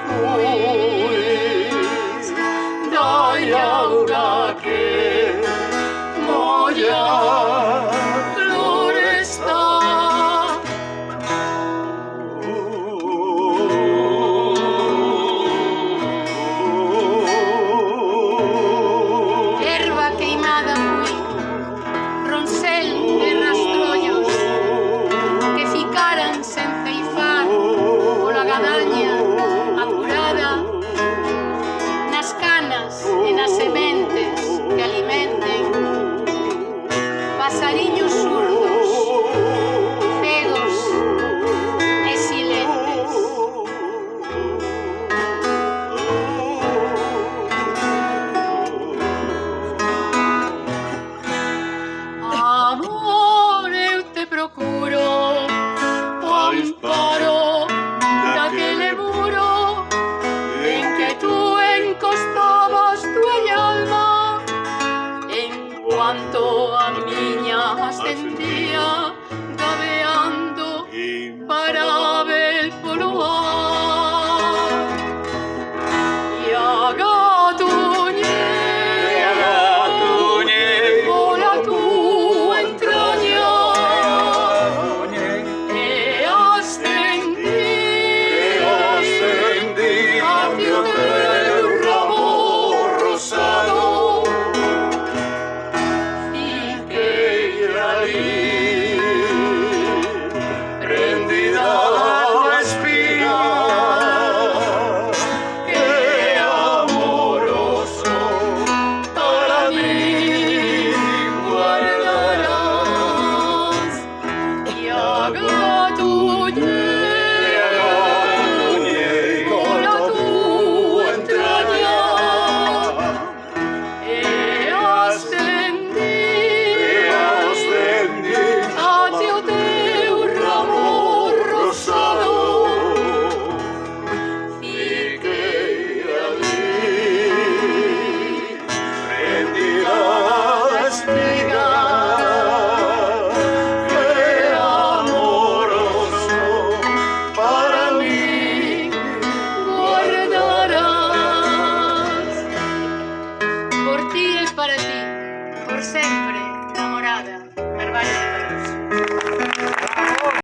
fuis, dai aura che moia floresta. Herba queimada fui, ronsel de rastrollos que ficaran sen ceifar pola gadaña apurada nas canas e nas sementes que alimenten pasariños surdos, cegos e silentes. Amor, eu te procuro ao amparo daquele muro en que tú encostabas tua alma, en cuanto a miña ascendía gabeando imparável polo ar. E agatuñei pola tua entraña e ascendí hacia o teu ramo rosado. Fiquei ali prendida na espiga que amoroso para mí guardarás. E agatuñei pola tua entraña e ascendí hacia o teu ramo rosado. Fiquei ali prendida na espiga que amoroso para mí guardarás. Por ti e para ti, por sempre.